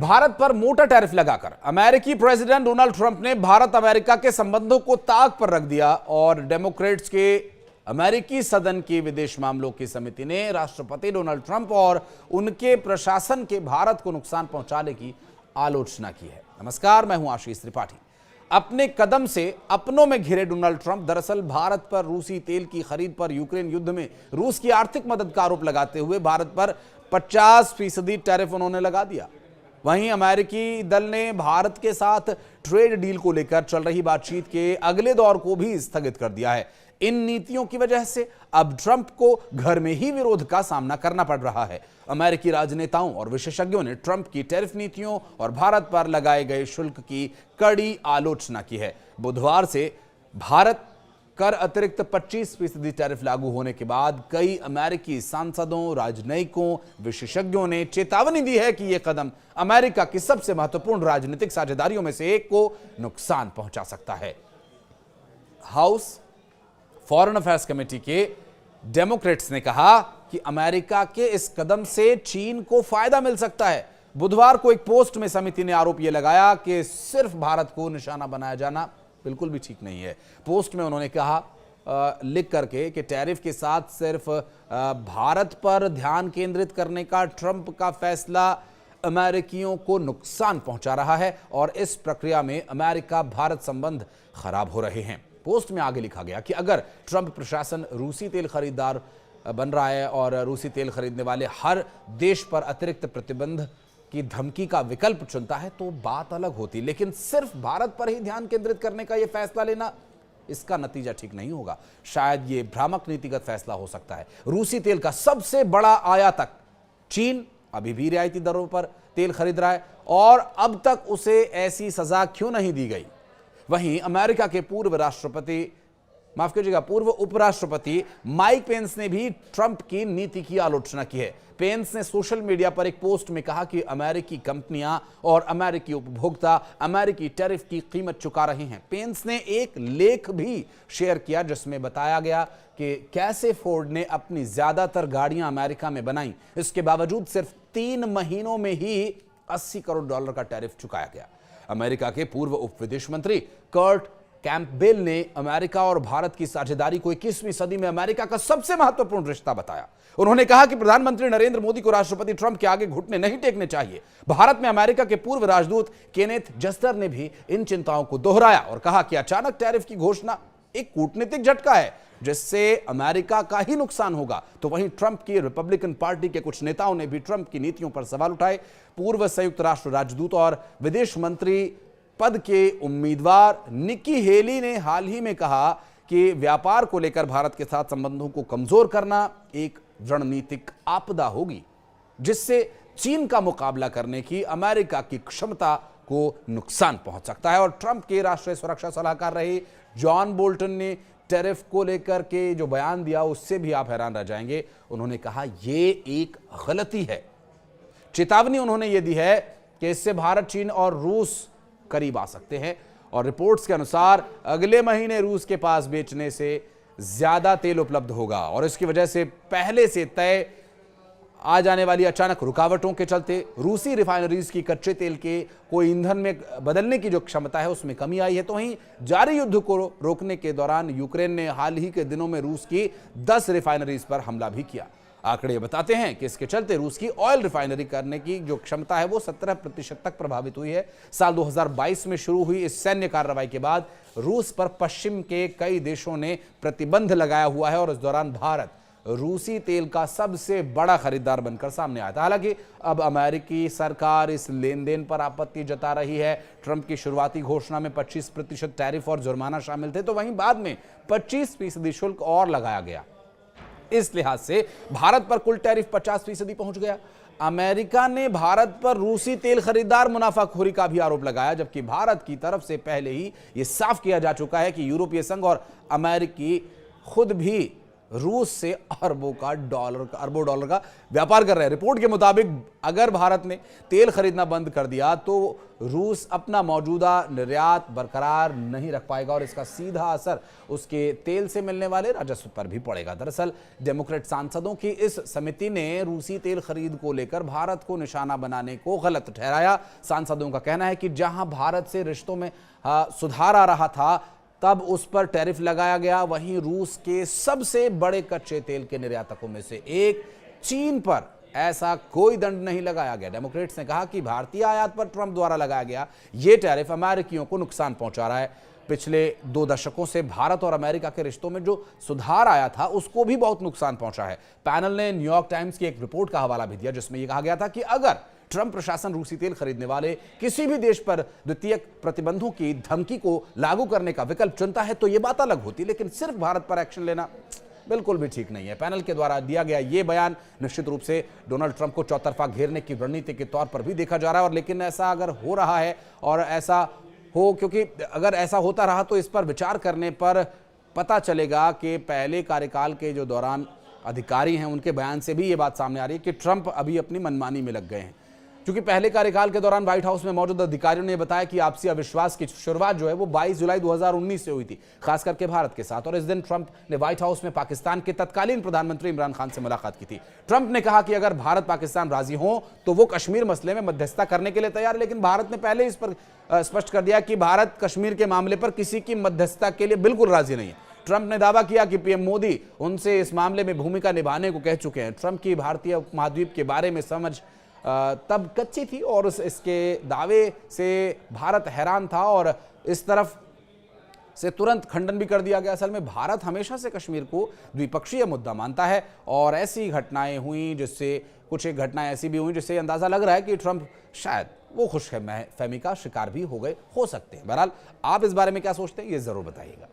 भारत पर मोटा टैरिफ लगाकर अमेरिकी प्रेसिडेंट डोनाल्ड ट्रंप ने भारत अमेरिका के संबंधों को ताक पर रख दिया और डेमोक्रेट्स के अमेरिकी सदन की विदेश मामलों की समिति ने राष्ट्रपति डोनाल्ड ट्रंप और उनके प्रशासन के भारत को नुकसान पहुंचाने की आलोचना की है। नमस्कार, मैं हूं आशीष त्रिपाठी। अपने कदम से अपनों में घिरे डोनाल्ड ट्रंप दरअसल भारत पर रूसी तेल की खरीद पर यूक्रेन युद्ध में रूस की आर्थिक मदद का आरोप लगाते हुए भारत पर 50% टैरिफ उन्होंने लगा दिया। वहीं अमेरिकी दल ने भारत के साथ ट्रेड डील को लेकर चल रही बातचीत के अगले दौर को भी स्थगित कर दिया है। इन नीतियों की वजह से अब ट्रंप को घर में ही विरोध का सामना करना पड़ रहा है। अमेरिकी राजनेताओं और विशेषज्ञों ने ट्रंप की टैरिफ नीतियों और भारत पर लगाए गए शुल्क की कड़ी आलोचना की है। बुधवार से भारत कर अतिरिक्त 25% टैरिफ लागू होने के बाद कई अमेरिकी सांसदों, राजनयिकों, विशेषज्ञों ने चेतावनी दी है कि यह कदम अमेरिका की सबसे महत्वपूर्ण राजनीतिक साझेदारियों में से एक को नुकसान पहुंचा सकता है। हाउस फॉरेन अफेयर्स कमेटी के डेमोक्रेट्स ने कहा कि अमेरिका के इस कदम से चीन को फायदा मिल सकता है। बुधवार को एक पोस्ट में समिति ने आरोप यह लगाया कि सिर्फ भारत को निशाना बनाया जाना बिल्कुल भी ठीक नहीं है। पोस्ट में उन्होंने कहा लिख करके कि टैरिफ के साथ सिर्फ भारत पर ध्यान केंद्रित करने का ट्रंप का फैसला अमेरिकियों को नुकसान पहुंचा रहा है और इस प्रक्रिया में अमेरिका भारत संबंध खराब हो रहे हैं। पोस्ट में आगे लिखा गया कि अगर ट्रंप प्रशासन रूसी तेल खरीदार बन रहा है और रूसी तेल खरीदने वाले हर देश पर अतिरिक्त प्रतिबंध की धमकी का विकल्प चुनता है तो बात अलग होती, लेकिन सिर्फ भारत पर ही ध्यान केंद्रित करने का यह फैसला लेना, इसका नतीजा ठीक नहीं होगा। शायद यह भ्रामक नीतिगत फैसला हो सकता है। रूसी तेल का सबसे बड़ा आयातक चीन अभी भी रियायती दरों पर तेल खरीद रहा है और अब तक उसे ऐसी सजा क्यों नहीं दी गई। वहीं अमेरिका के पूर्व उपराष्ट्रपति माइक पेंस ने भी ट्रंप की नीति की आलोचना की है। पेंस ने सोशल मीडिया पर एक पोस्ट में कहा कि अमेरिकी कंपनियां और अमेरिकी उपभोक्ता अमेरिकी टैरिफ की कीमत चुका रहे हैं। पेंस ने एक लेख भी शेयर किया जिसमें बताया गया कि कैसे फोर्ड ने अपनी ज्यादातर गाड़ियां अमेरिका में बनाई, इसके बावजूद सिर्फ 3 महीनों में ही $80 करोड़ का टैरिफ चुकाया गया। अमेरिका के पूर्व उप विदेश मंत्री कर्ट कैंपबेल ने अमेरिका और भारत की साझेदारी को 21वीं सदी में अमेरिका का सबसे महत्वपूर्ण रिश्ता बताया। उन्होंने कहा कि प्रधानमंत्री नरेंद्र मोदी को राष्ट्रपति ट्रंप के आगे घुटने नहीं टेकने चाहिए। भारत में अमेरिका के पूर्व राजदूत केनेथ जस्टर ने भी इन चिंताओं को दोहराया और कहा कि अचानक टैरिफ की घोषणा एक कूटनीतिक झटका है जिससे अमेरिका का ही नुकसान होगा। तो वहीं ट्रंप की रिपब्लिकन पार्टी के कुछ नेताओं ने भी ट्रंप की नीतियों पर सवाल उठाए। पूर्व संयुक्त राष्ट्र राजदूत और विदेश मंत्री पद के उम्मीदवार निकी हेली ने हाल ही में कहा कि व्यापार को लेकर भारत के साथ संबंधों को कमजोर करना एक रणनीतिक आपदा होगी जिससे चीन का मुकाबला करने की अमेरिका की क्षमता को नुकसान पहुंच सकता है। और ट्रंप के राष्ट्रीय सुरक्षा सलाहकार रहे जॉन बोल्टन ने टैरिफ को लेकर के जो बयान दिया उससे भी आप हैरान रह जाएंगे। उन्होंने कहा यह एक गलती है। चेतावनी उन्होंने यह दी है कि इससे भारत, चीन और रूस करीब आ सकते हैं और रिपोर्ट्स के अनुसार अगले महीने रूस के पास बेचने से ज्यादा तेल उपलब्ध होगा और इसकी वजह से पहले से तय आ जाने वाली अचानक रुकावटों के चलते रूसी रिफाइनरीज की कच्चे तेल के को ईंधन में बदलने की जो क्षमता है उसमें कमी आई है। तो वहीं जारी युद्ध को रोकने के दौरान यूक्रेन ने हाल ही के दिनों में रूस की 10 रिफाइनरीज पर हमला भी किया। आंकड़े बताते हैं कि इसके चलते रूस की ऑयल रिफाइनरी करने की जो क्षमता है वो 17% तक प्रभावित हुई है। साल 2022 में शुरू हुई इस सैन्य कार्रवाई के बाद रूस पर पश्चिम के कई देशों ने प्रतिबंध लगाया हुआ है और इस दौरान भारत रूसी तेल का सबसे बड़ा खरीदार बनकर सामने आया था। हालांकि अब अमेरिकी सरकार इस लेन देन पर आपत्ति जता रही है। ट्रंप की शुरुआती घोषणा में 25% टैरिफ और जुर्माना शामिल थे, तो वहीं बाद में 25% शुल्क और लगाया गया। इस लिहाज से भारत पर कुल टैरिफ 50% पहुंच गया। अमेरिका ने भारत पर रूसी तेल खरीदार मुनाफाखोरी का भी आरोप लगाया, जबकि भारत की तरफ से पहले ही यह साफ किया जा चुका है कि यूरोपीय संघ और अमेरिकी खुद भी रूस से अरबों डॉलर का व्यापार कर रहे हैं। रिपोर्ट के मुताबिक अगर भारत ने तेल खरीदना बंद कर दिया तो रूस अपना मौजूदा निर्यात बरकरार नहीं रख पाएगा और इसका सीधा असर उसके तेल से मिलने वाले राजस्व पर भी पड़ेगा। दरअसल डेमोक्रेट सांसदों की इस समिति ने रूसी तेल खरीद को लेकर भारत को निशाना बनाने को गलत ठहराया। सांसदों का कहना है कि जहां भारत से रिश्तों में सुधार आ रहा था तब उस पर टैरिफ लगाया गया, वहीं रूस के सबसे बड़े कच्चे तेल के निर्यातकों में से एक चीन पर ऐसा कोई दंड नहीं लगाया गया। डेमोक्रेट्स ने कहा कि भारतीय आयात पर ट्रंप द्वारा लगाया गया यह टैरिफ अमेरिकियों को नुकसान पहुंचा रहा है। पिछले 2 दशकों से भारत और अमेरिका के रिश्तों में जो सुधार आया था उसको भी बहुत नुकसान पहुंचा है। पैनल ने न्यूयॉर्क टाइम्स की एक रिपोर्ट का हवाला भी दिया जिसमें यह कहा गया था कि अगर ट्रंप प्रशासन रूसी तेल खरीदने वाले किसी भी देश पर द्वितीयक प्रतिबंधों की धमकी को लागू करने का विकल्प चुनता है तो यह बात अलग होती, लेकिन सिर्फ भारत पर एक्शन लेना बिल्कुल भी ठीक नहीं है। पैनल के द्वारा दिया गया यह बयान निश्चित रूप से डोनाल्ड ट्रंप को चौतरफा घेरने की रणनीति के तौर पर भी देखा जा रहा है। और लेकिन ऐसा अगर हो रहा है और ऐसा हो, क्योंकि अगर ऐसा होता रहा तो इस पर विचार करने पर पता चलेगा कि पहले कार्यकाल के जो दौरान अधिकारी हैं उनके बयान से भी ये बात सामने आ रही है कि ट्रंप अभी अपनी मनमानी में लग गए हैं। क्योंकि पहले कार्यकाल के दौरान व्हाइट हाउस में मौजूद अधिकारियों ने बताया कि आपसी अविश्वास की शुरुआत जो है वो 22 जुलाई 2019 से हुई थी, खास करके भारत के साथ। और इस दिन ट्रंप ने व्हाइट हाउस में पाकिस्तान के तत्कालीन प्रधानमंत्री इमरान खान से मुलाकात की थी। ट्रंप ने कहा कि अगर भारत पाकिस्तान राजी हो तो वो कश्मीर मसले में मध्यस्थता करने के लिए तैयार है, लेकिन भारत ने पहले इस पर स्पष्ट कर दिया कि भारत कश्मीर के मामले पर किसी की मध्यस्थता के लिए बिल्कुल राजी नहीं है। ट्रंप ने दावा किया कि पीएम मोदी उनसे इस मामले में भूमिका निभाने को कह चुके हैं। ट्रंप की भारतीय उपमहाद्वीप के बारे में समझ तब कच्ची थी और इसके दावे से भारत हैरान था और इस तरफ से तुरंत खंडन भी कर दिया गया। असल में भारत हमेशा से कश्मीर को द्विपक्षीय मुद्दा मानता है और ऐसी घटनाएं हुई जिससे कुछ एक घटनाएं ऐसी भी हुई जिससे अंदाजा लग रहा है कि ट्रंप शायद वो खुशफहमी का शिकार भी हो गए हो सकते हैं। बहरहाल आप इस बारे में क्या सोचते हैं ये जरूर बताइएगा।